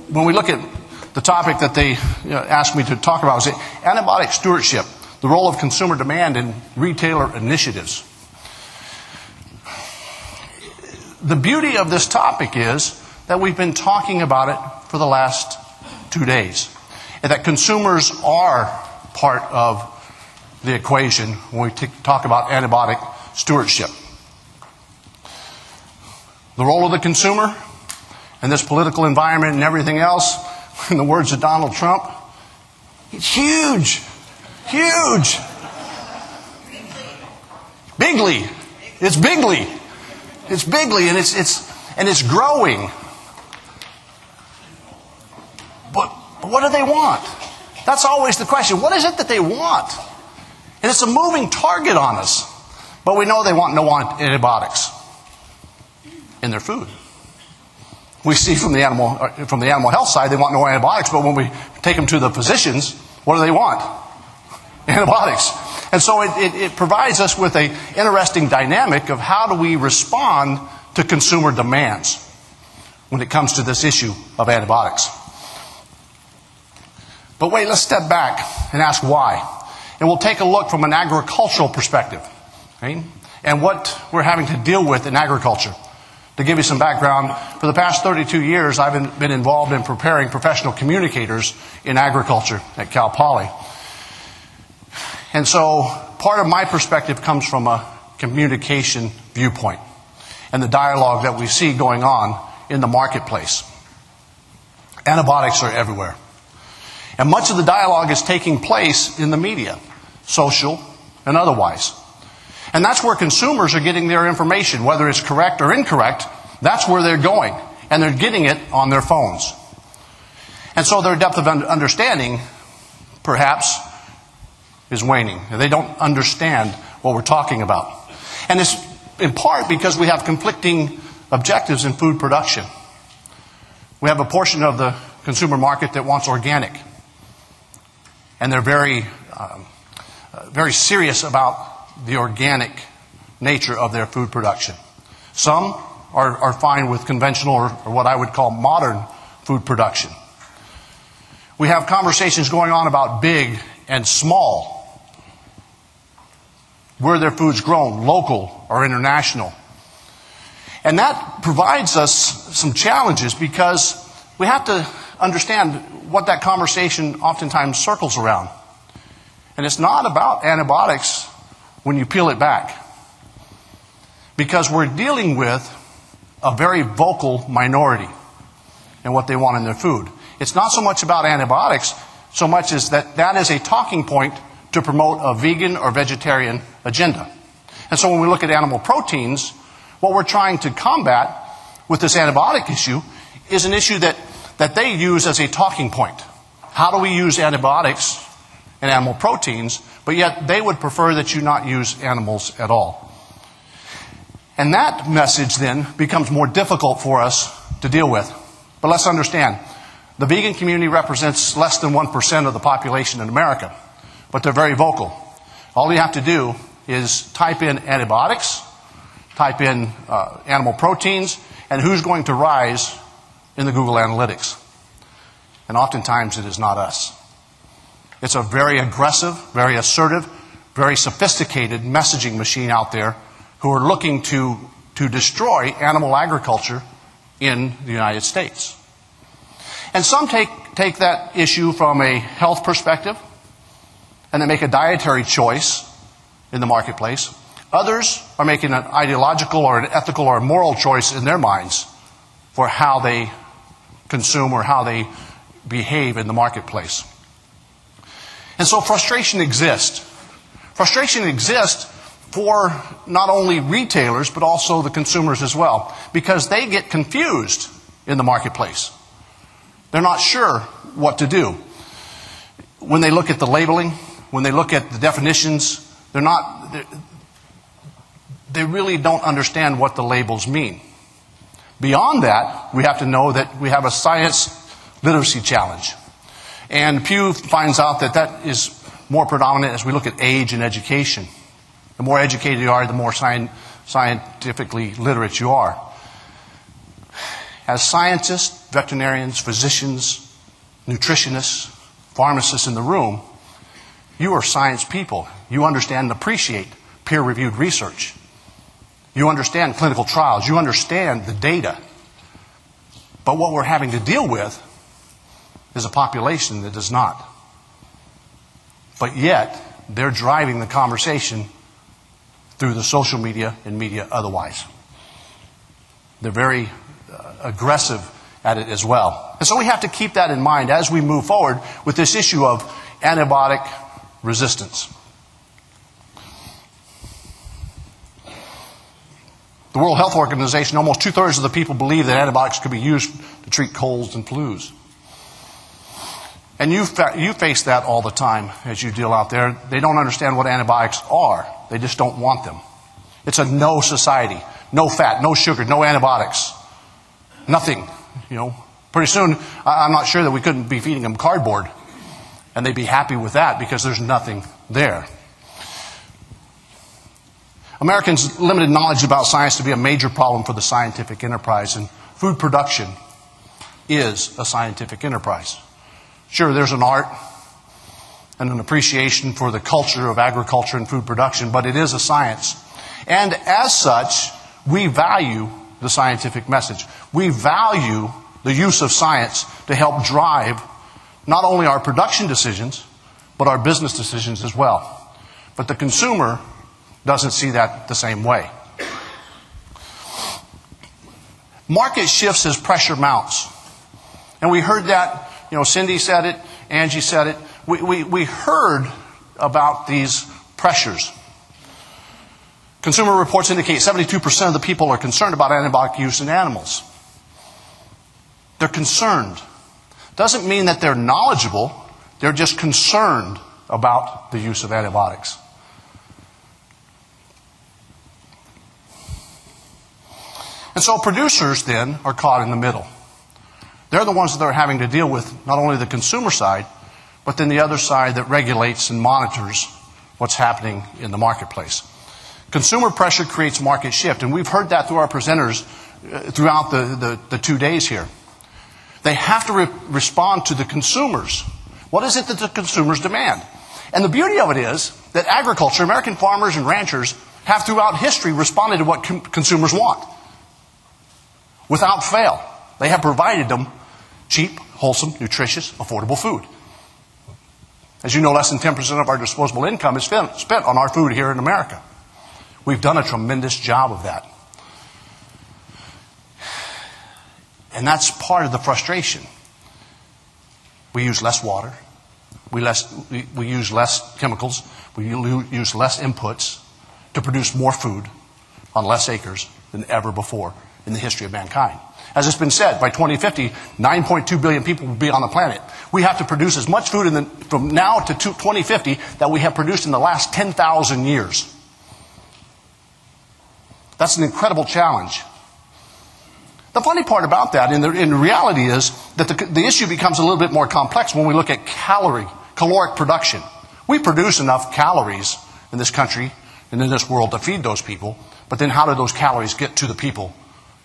when we look at the topic that they asked me to talk about, was antibiotic stewardship, the role of consumer demand in retailer initiatives. The beauty of this topic is that we've been talking about it for the last 2 days, and that consumers are part of the equation when we talk about antibiotic stewardship. The role of the consumer in this political environment and everything else, in the words of Donald Trump, it's huge. Huge. Bigly. It's bigly. It's bigly, and it's growing. But what do they want? That's always the question. What is it that they want? And it's a moving target on us. But we know they want no antibiotics in their food. We see from the animal health side, they want no antibiotics, but when we take them to the physicians, what do they want? Antibiotics. And so it provides us with an interesting dynamic of how do we respond to consumer demands when it comes to this issue of antibiotics. But wait, let's step back and ask why. And we'll take a look from an agricultural perspective, right? And what we're having to deal with in agriculture. To give you some background, for the past 32 years, I've been involved in preparing professional communicators in agriculture at Cal Poly. And so part of my perspective comes from a communication viewpoint and the dialogue that we see going on in the marketplace. Antibiotics are everywhere. And much of the dialogue is taking place in the media, social and otherwise. And that's where consumers are getting their information, whether it's correct or incorrect. That's where they're going, and they're getting it on their phones. And so their depth of understanding, perhaps, is waning. They don't understand what we're talking about. And it's in part because we have conflicting objectives in food production. We have a portion of the consumer market that wants organic, and they're very serious about the organic nature of their food production. Some are fine with conventional or what I would call modern food production. We have conversations going on about big and small, where their food's grown, local or international. And that provides us some challenges because we have to understand what that conversation oftentimes circles around. And it's not about antibiotics when you peel it back, because we're dealing with a very vocal minority in what they want in their food. It's not so much about antibiotics, so much as that is a talking point to promote a vegan or vegetarian agenda. And so when we look at animal proteins, what we're trying to combat with this antibiotic issue is an issue that they use as a talking point. How do we use antibiotics and animal proteins, but yet they would prefer that you not use animals at all. And that message then becomes more difficult for us to deal with. But let's understand, the vegan community represents less than 1% of the population in America, but they're very vocal. All you have to do is type in antibiotics, type in animal proteins, and who's going to rise in the Google Analytics? And oftentimes it is not us. It's a very aggressive, very assertive, very sophisticated messaging machine out there who are looking to destroy animal agriculture in the United States. And some take that issue from a health perspective and they make a dietary choice in the marketplace. Others are making an ideological or an ethical or a moral choice in their minds for how they consume or how they behave in the marketplace. And so frustration exists. Frustration exists for not only retailers, but also the consumers as well, because they get confused in the marketplace. They're not sure what to do. When they look at the labeling, when they look at the definitions, they really don't understand what the labels mean. Beyond that, we have to know that we have a science literacy challenge. And Pew finds out that is more predominant as we look at age and education. The more educated you are, the more scientifically literate you are. As scientists, veterinarians, physicians, nutritionists, pharmacists in the room, you are science people. You understand and appreciate peer-reviewed research. You understand clinical trials. You understand the data. But what we're having to deal with is a population that does not. But yet, they're driving the conversation through the social media and media otherwise. They're very aggressive at it as well. And so we have to keep that in mind as we move forward with this issue of antibiotic resistance. The World Health Organization, almost 2/3 of the people believe that antibiotics could be used to treat colds and flus. And you face that all the time as you deal out there. They don't understand what antibiotics are. They just don't want them. It's a no society. No fat, no sugar, no antibiotics. Nothing. Pretty soon, I'm not sure that we couldn't be feeding them cardboard. And they'd be happy with that because there's nothing there. Americans' limited knowledge about science to be a major problem for the scientific enterprise. And food production is a scientific enterprise. Sure, there's an art and an appreciation for the culture of agriculture and food production, but it is a science. And as such, we value the scientific message. We value the use of science to help drive not only our production decisions, but our business decisions as well. But the consumer doesn't see that the same way. Market shifts as pressure mounts. And we heard that, Cindy said it, Angie said it. We heard about these pressures. Consumer reports indicate 72% of the people are concerned about antibiotic use in animals. They're concerned. Doesn't mean that they're knowledgeable. They're just concerned about the use of antibiotics. And so producers then are caught in the middle. They're the ones that are having to deal with not only the consumer side, but then the other side that regulates and monitors what's happening in the marketplace. Consumer pressure creates market shift, and we've heard that through our presenters throughout the 2 days here. They have to respond to the consumers. What is it that the consumers demand? And the beauty of it is that agriculture, American farmers and ranchers, have throughout history responded to what consumers want. Without fail, they have provided them cheap, wholesome, nutritious, affordable food. As you know, less than 10% of our disposable income is spent on our food here in America. We've done a tremendous job of that. And that's part of the frustration. We use less water. We use less chemicals. We use less inputs to produce more food on less acres than ever before in the history of mankind. As it's been said, by 2050, 9.2 billion people will be on the planet. We have to produce as much food from now to 2050 that we have produced in the last 10,000 years. That's an incredible challenge. The funny part about that, in reality, is that the issue becomes a little bit more complex when we look at caloric production. We produce enough calories in this country and in this world to feed those people, but then how do those calories get to the people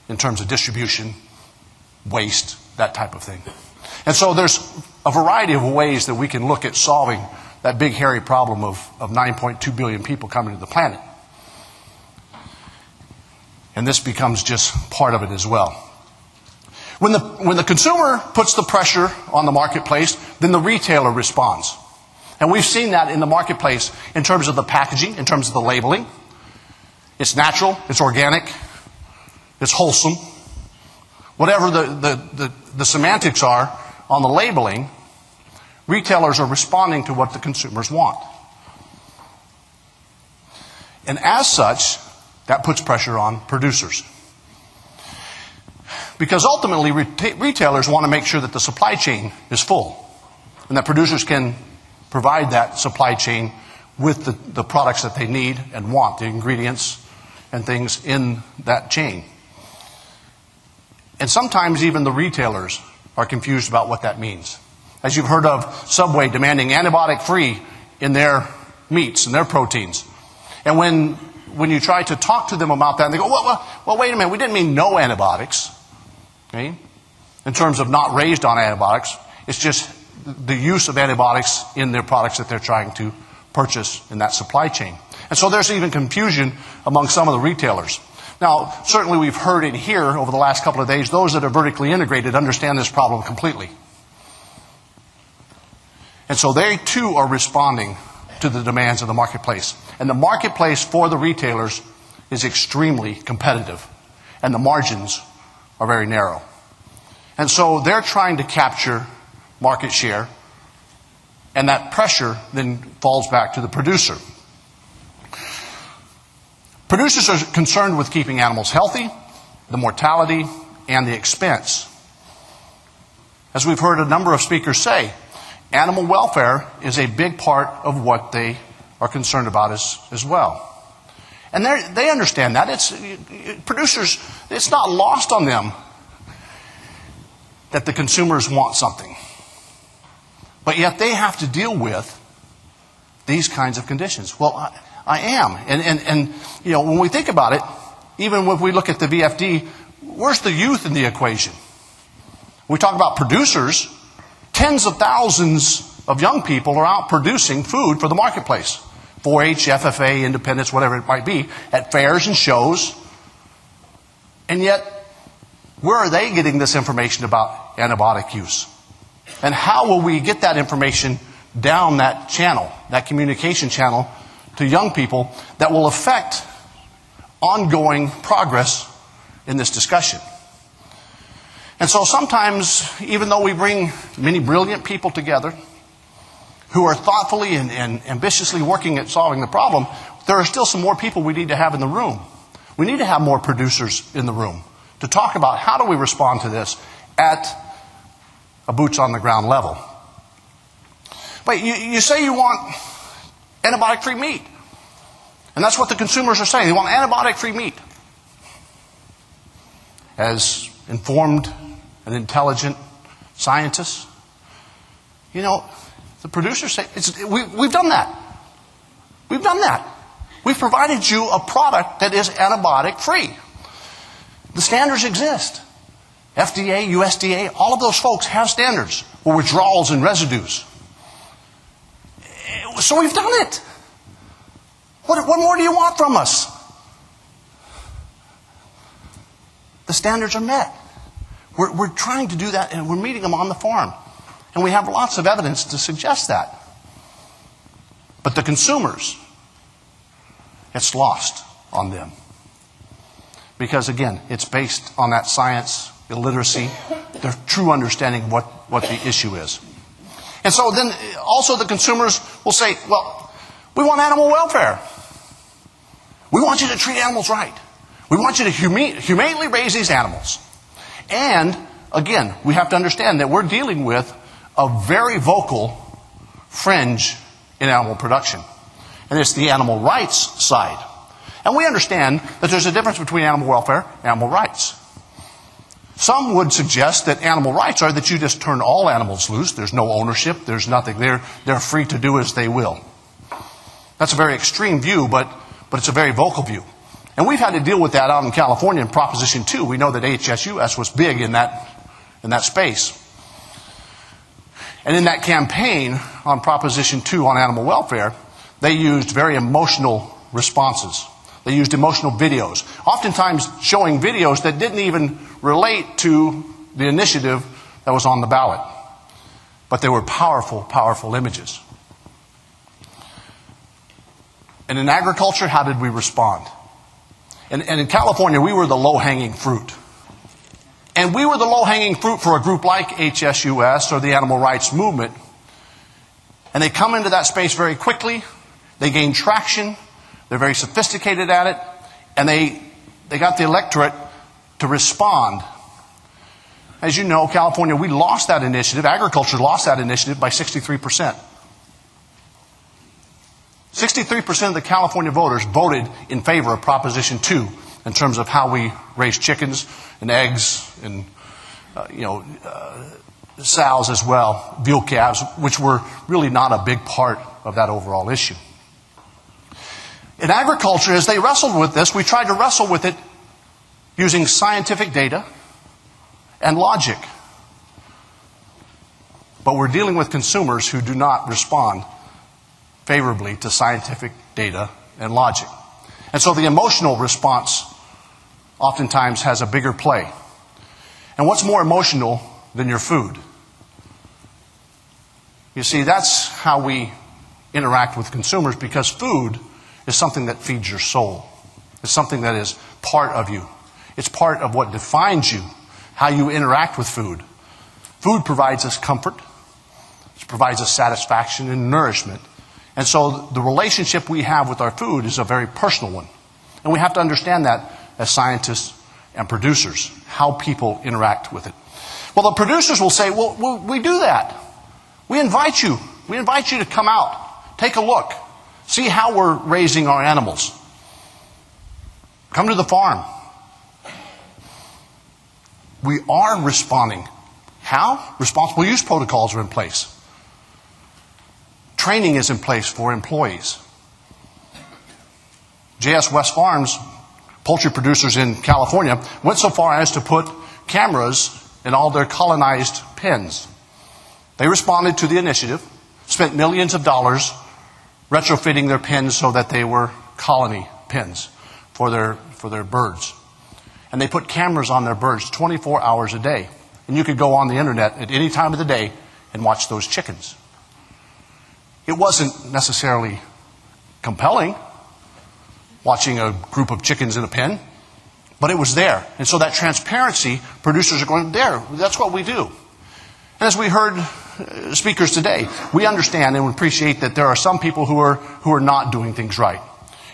in terms of distribution, waste, that type of thing? And so there's a variety of ways that we can look at solving that big, hairy problem of 9.2 billion people coming to the planet. And this becomes just part of it as well. When the consumer puts the pressure on the marketplace, then the retailer responds. And we've seen that in the marketplace in terms of the packaging, in terms of the labeling. It's natural, it's organic, it's wholesome. Whatever the semantics are on the labeling, retailers are responding to what the consumers want. And as such, that puts pressure on producers. Because ultimately, retailers want to make sure that the supply chain is full and that producers can provide that supply chain with the products that they need and want, the ingredients and things in that chain. And sometimes even the retailers are confused about what that means. As you've heard of Subway demanding antibiotic-free in their meats and their proteins. And when you try to talk to them about that, and they go, well, wait a minute, we didn't mean no antibiotics. Okay? in terms of not raised on antibiotics. It's just the use of antibiotics in their products that they're trying to purchase in that supply chain. And so there's even confusion among some of the retailers. Now, certainly we've heard it here over the last couple of days. Those that are vertically integrated understand this problem completely. And so they too are responding to the demands of the marketplace. And the marketplace for the retailers is extremely competitive. And the margins are very narrow. And so they're trying to capture market share. And that pressure then falls back to the producer. Producers are concerned with keeping animals healthy, the mortality, and the expense. As we've heard a number of speakers say, animal welfare is a big part of what they are concerned about as well. And they understand that. Producers, it's not lost on them that the consumers want something. But yet they have to deal with these kinds of conditions. Well, I am. And you know, when we think about it, even when we look at the VFD, where's the youth in the equation? We talk about producers. Tens of thousands of young people are out producing food for the marketplace. 4-H, FFA, independents, whatever it might be, at fairs and shows. And yet, where are they getting this information about antibiotic use? And how will we get that information down that channel, that communication channel, to young people that will affect ongoing progress in this discussion? And so sometimes, even though we bring many brilliant people together who are thoughtfully and ambitiously working at solving the problem, there are still some more people we need to have in the room. We need to have more producers in the room to talk about how do we respond to this at a boots-on-the-ground level. But you say you want antibiotic-free meat. And that's what the consumers are saying. They want antibiotic-free meat. As informed and intelligent scientists, you know, the producers say, we've done that. We've done that. We've provided you a product that is antibiotic-free. The standards exist. FDA, USDA, all of those folks have standards for withdrawals and residues. So we've done it. What more do you want from us? The standards are met. We're trying to do that, and we're meeting them on the farm. And we have lots of evidence to suggest that. But the consumers, it's lost on them. Because, again, it's based on that science, illiteracy, their true understanding of what the issue is. And so then also the consumers will say, well, we want animal welfare. We want you to treat animals right. We want you to humanely raise these animals. And, again, we have to understand that we're dealing with a very vocal fringe in animal production. And it's the animal rights side. And we understand that there's a difference between animal welfare and animal rights. Some would suggest that animal rights are that you just turn all animals loose. There's no ownership. There's nothing. They're free to do as they will. That's a very extreme view, but it's a very vocal view. And we've had to deal with that out in California in Proposition 2. We know that HSUS was big in that space. And in that campaign on Proposition 2 on animal welfare, they used very emotional responses. They used emotional videos, oftentimes showing videos that didn't even relate to the initiative that was on the ballot. But they were powerful, powerful images. And in agriculture, how did we respond? And in California, we were the low-hanging fruit. And we were the low-hanging fruit for a group like HSUS or the animal rights movement. And they come into that space very quickly. They gain traction. They're very sophisticated at it. And they got the electorate to respond. As you know, California, we lost that initiative. Agriculture lost that initiative by 63%. 63% of the California voters voted in favor of Proposition 2 in terms of how we raise chickens and eggs and, sows as well, veal calves, which were really not a big part of that overall issue. In agriculture, as they wrestled with this, we tried to wrestle with it using scientific data and logic. but we're dealing with consumers who do not respond favorably to scientific data and logic. And so the emotional response oftentimes has a bigger play. And what's more emotional than your food? You see, that's how we interact with consumers, because food is something that feeds your soul. It's something that is part of you. It's part of what defines you, how you interact with food. Food provides us comfort. It provides us satisfaction and nourishment. And so the relationship we have with our food is a very personal one. And we have to understand that as scientists and producers, how people interact with it. Well, the producers will say, well, we do that. We invite you. We invite you to come out, take a look, see how we're raising our animals. Come to the farm. We are responding. How? Responsible use protocols are in place. Training is in place for employees. J.S. West Farms, poultry producers in California, went so far as to put cameras in all their colonized pens. They responded to the initiative, spent millions of dollars retrofitting their pens so that they were colony pens for their birds. And they put cameras on their birds 24 hours a day. And you could go on the internet at any time of the day and watch those chickens. It wasn't necessarily compelling, watching a group of chickens in a pen, but it was there. And so that transparency, producers are going, there, that's what we do. And as we heard speakers today, we understand and appreciate that there are some people who are not doing things right.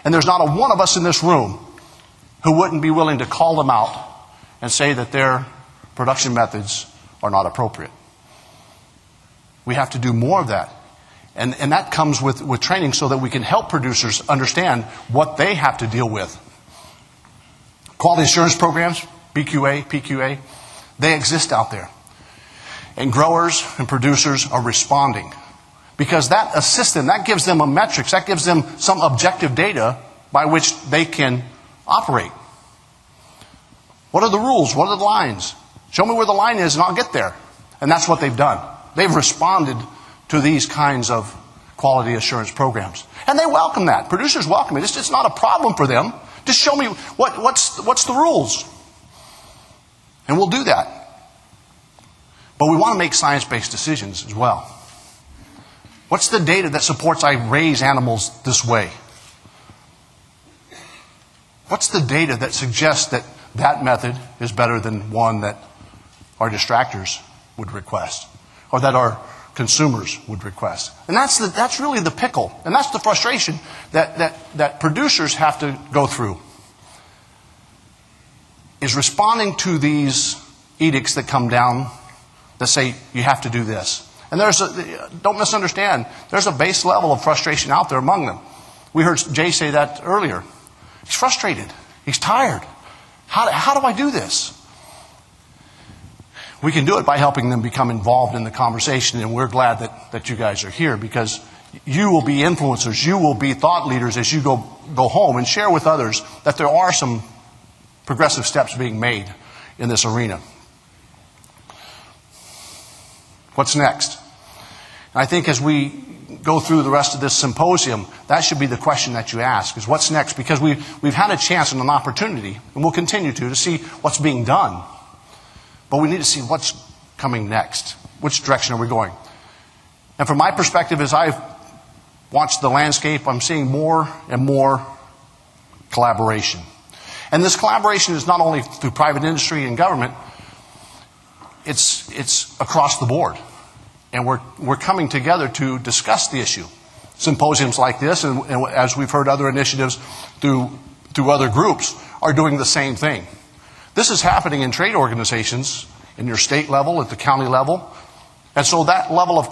And there's not a one of us in this room who wouldn't be willing to call them out and say that their production methods are not appropriate. We have to do more of that. And that comes with training so that we can help producers understand what they have to deal with. Quality assurance programs, BQA, PQA, they exist out there. And growers and producers are responding. Because that assists them, that gives them a metrics, that gives them some objective data by which they can operate. What are the rules? What are the lines? Show me where the line is and I'll get there. And that's what they've done. They've responded to these kinds of quality assurance programs. And they welcome that. Producers welcome it. It's not a problem for them. Just show me what's the rules. And we'll do that. But we want to make science-based decisions as well. What's the data that supports I raise animals this way? What's the data that suggests that that method is better than one that our distractors would request, or that our consumers would request? And that's really the pickle, and that's the frustration that producers have to go through, is responding to these edicts that come down that say you have to do this. And don't misunderstand, there's a base level of frustration out there among them. We heard Jay say that earlier. He's frustrated. He's tired. How do I do this? We can do it by helping them become involved in the conversation, and we're glad that you guys are here, because you will be influencers, you will be thought leaders as you go home and share with others that there are some progressive steps being made in this arena. What's next? And I think as we go through the rest of this symposium, that should be the question that you ask, is what's next? Because we've had a chance and an opportunity, and we'll continue to see what's being done. But we need to see what's coming next. Which direction are we going? And from my perspective, as I've watched the landscape, I'm seeing more and more collaboration. And this collaboration is not only through private industry and government, it's across the board. And we're coming together to discuss the issue. Symposiums like this, and as we've heard other initiatives through other groups, are doing the same thing. This is happening in trade organizations, in your state level, at the county level. And so that level of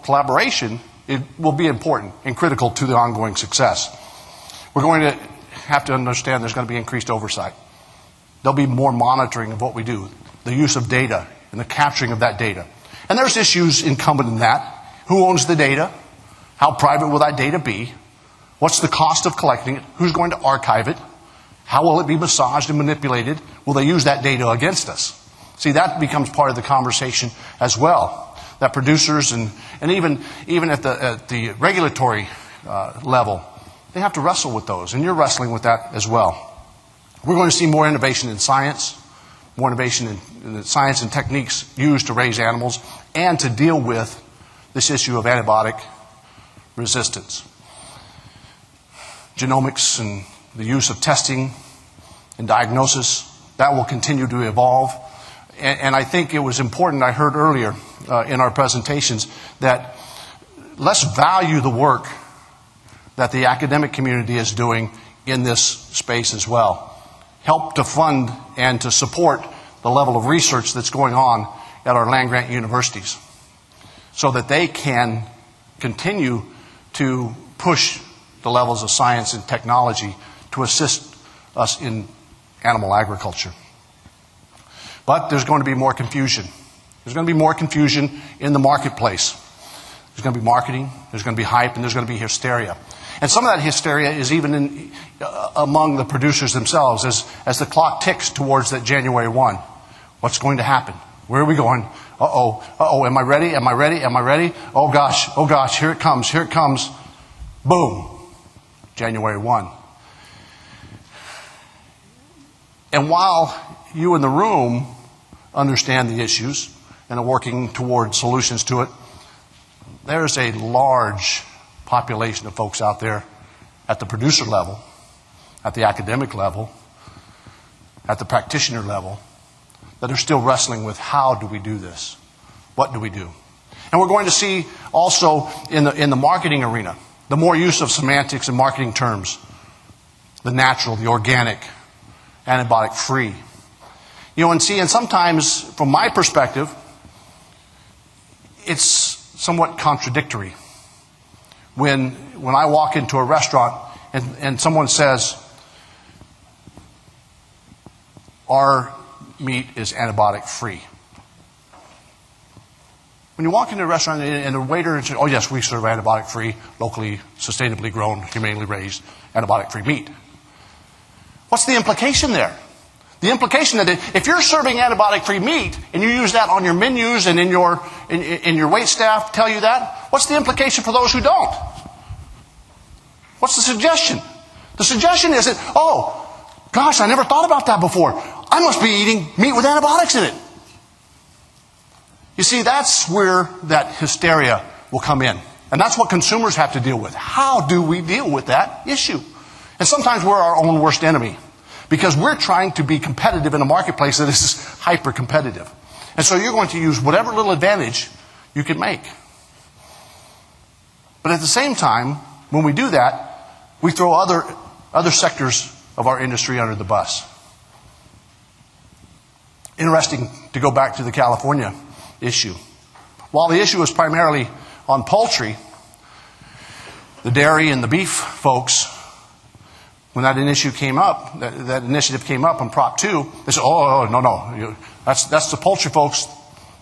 collaboration, it will be important and critical to the ongoing success. We're going to have to understand there's going to be increased oversight. There'll be more monitoring of what we do, the use of data and the capturing of that data. And there's issues incumbent in that. Who owns the data? How private will that data be? What's the cost of collecting it? Who's going to archive it? How will it be massaged and manipulated? Will they use that data against us? See, that becomes part of the conversation as well. that producers and even at the regulatory level, they have to wrestle with those, and you're wrestling with that as well. We're going to see more innovation in science, more innovation in the science and techniques used to raise animals and to deal with this issue of antibiotic resistance. Genomics and the use of testing and diagnosis, that will continue to evolve. And I think it was important, I heard earlier in our presentations, that let's value the work that the academic community is doing in this space as well. Help to fund and to support the level of research that's going on at our land-grant universities so that they can continue to push the levels of science and technology to assist us in animal agriculture. But there's going to be more confusion. There's going to be more confusion in the marketplace. There's going to be marketing, there's going to be hype, and there's going to be hysteria. And some of that hysteria is even among the producers themselves as the clock ticks towards that January 1. What's going to happen? Where are we going? Uh-oh, am I ready? Am I ready? Am I ready? Oh gosh, here it comes. Boom, January 1. And while you in the room understand the issues and are working toward solutions to it, there's a large population of folks out there at the producer level, at the academic level, at the practitioner level, that are still wrestling with how do we do this? What do we do? And we're going to see also in the marketing arena, the more use of semantics and marketing terms, the natural, the organic, antibiotic free. And sometimes, from my perspective, it's somewhat contradictory. When I walk into a restaurant and someone says, our meat is antibiotic free. When you walk into a restaurant and the waiter says, oh yes, we serve antibiotic free, locally, sustainably grown, humanely raised, antibiotic free meat. What's the implication there? The implication that if you're serving antibiotic free meat and you use that on your menus and in your wait staff tell you that, what's the implication for those who don't? What's the suggestion? The suggestion is that, oh, gosh, I never thought about that before. I must be eating meat with antibiotics in it. You see, that's where that hysteria will come in. And that's what consumers have to deal with. How do we deal with that issue? And sometimes we're our own worst enemy because we're trying to be competitive in a marketplace that is hyper-competitive. And so you're going to use whatever little advantage you can make. But at the same time, when we do that, we throw other sectors of our industry under the bus. Interesting to go back to the California issue. While the issue was primarily on poultry, the dairy and the beef folks, when that initiative came up on Prop 2, they said, oh, no, that's the poultry folks,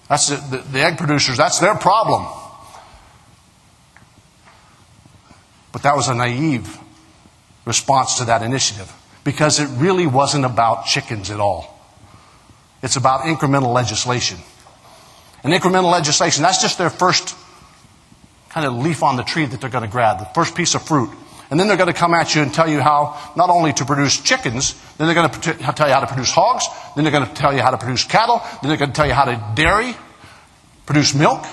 that's the egg producers, that's their problem. But that was a naive response to that initiative because it really wasn't about chickens at all. It's about incremental legislation. And incremental legislation, that's just their first kind of leaf on the tree that they're going to grab, the first piece of fruit. And then they're going to come at you and tell you how not only to produce chickens, then they're going to tell you how to produce hogs, then they're going to tell you how to produce cattle, then they're going to tell you how to dairy, produce milk.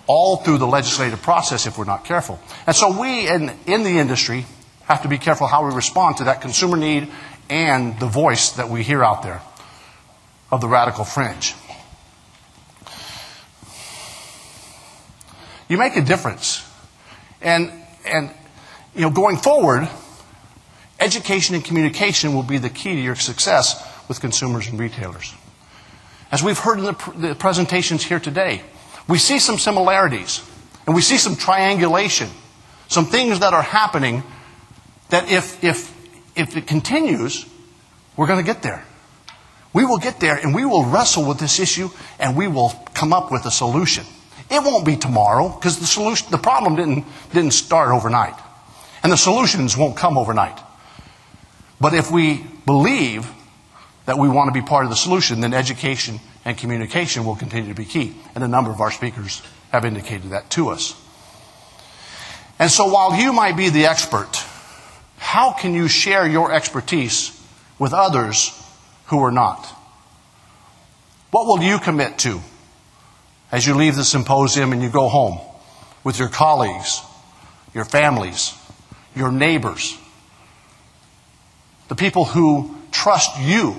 All through the legislative process if we're not careful. And so we in the industry have to be careful how we respond to that consumer need and the voice that we hear out there of the radical fringe. You make a difference. And going forward, education and communication will be the key to your success with consumers and retailers. As we've heard in the presentations here today, we see some similarities, and we see some triangulation, some things that are happening that if it continues, we're going to get there. We will get there, and we will wrestle with this issue, and we will come up with a solution. It won't be tomorrow, because the problem didn't start overnight, and the solutions won't come overnight. But if we believe that we want to be part of the solution, then education and communication will continue to be key. And a number of our speakers have indicated that to us. And so while you might be the expert, how can you share your expertise with others who are not? What will you commit to as you leave the symposium and you go home with your colleagues, your families, your neighbors, the people who trust you?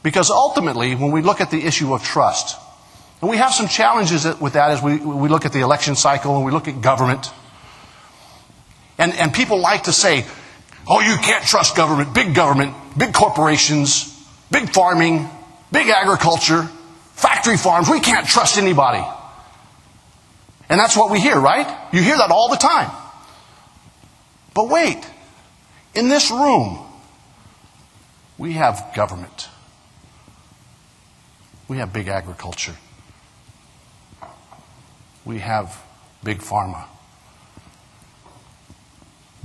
Because ultimately, when we look at the issue of trust, and we have some challenges with that as we look at the election cycle and we look at government, and people like to say, oh, you can't trust government, big corporations, big farming, big agriculture, factory farms, we can't trust anybody. And that's what we hear, right? You hear that all the time. But wait, in this room, we have government. We have big agriculture. We have big pharma.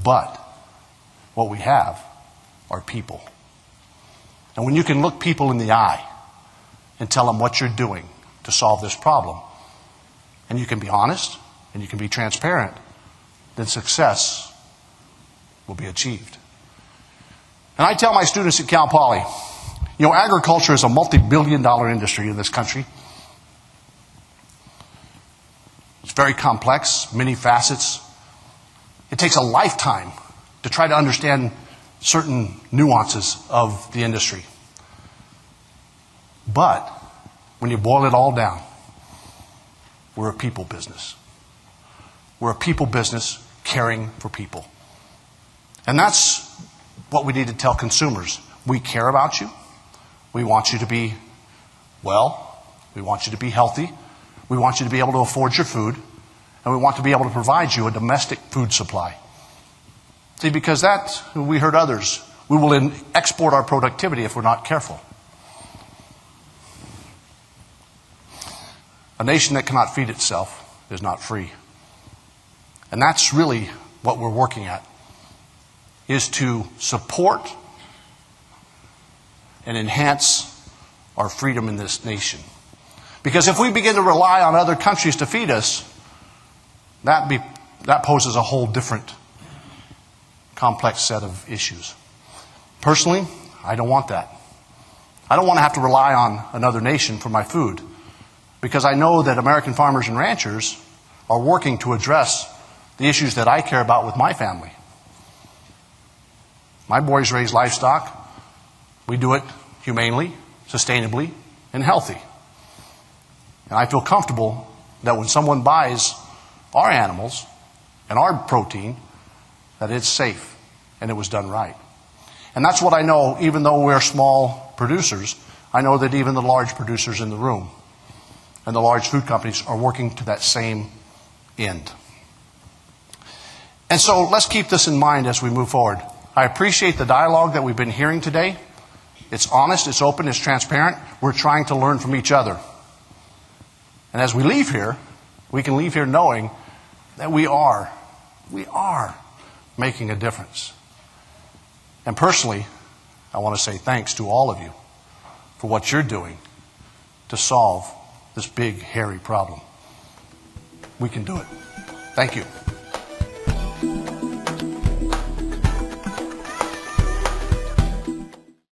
But what we have are people. And when you can look people in the eye and tell them what you're doing to solve this problem, and you can be honest and you can be transparent, then success will be achieved. And I tell my students at Cal Poly, agriculture is a multi-billion-dollar industry in this country. It's very complex, many facets. It takes a lifetime to try to understand certain nuances of the industry. But when you boil it all down, we're a people business. We're a people business caring for people. And that's what we need to tell consumers. We care about you. We want you to be well. We want you to be healthy. We want you to be able to afford your food. And we want to be able to provide you a domestic food supply. See, because that, we heard others, we will export our productivity if we're not careful. A nation that cannot feed itself is not free. And that's really what we're working at, is to support and enhance our freedom in this nation. Because if we begin to rely on other countries to feed us, that poses a whole different complex set of issues. Personally, I don't want that. I don't want to have to rely on another nation for my food, because I know that American farmers and ranchers are working to address the issues that I care about with my family. My boys raise livestock. We do it humanely, sustainably, and healthy. And I feel comfortable that when someone buys our animals and our protein, that it's safe and it was done right. And that's what I know, even though we're small producers, I know that even the large producers in the room and the large food companies are working to that same end. And so let's keep this in mind as we move forward. I appreciate the dialogue that we've been hearing today. It's honest, it's open, it's transparent. We're trying to learn from each other. And as we leave here, we can leave here knowing that we are making a difference. And personally, I want to say thanks to all of you for what you're doing to solve this big, hairy problem. We can do it. Thank you.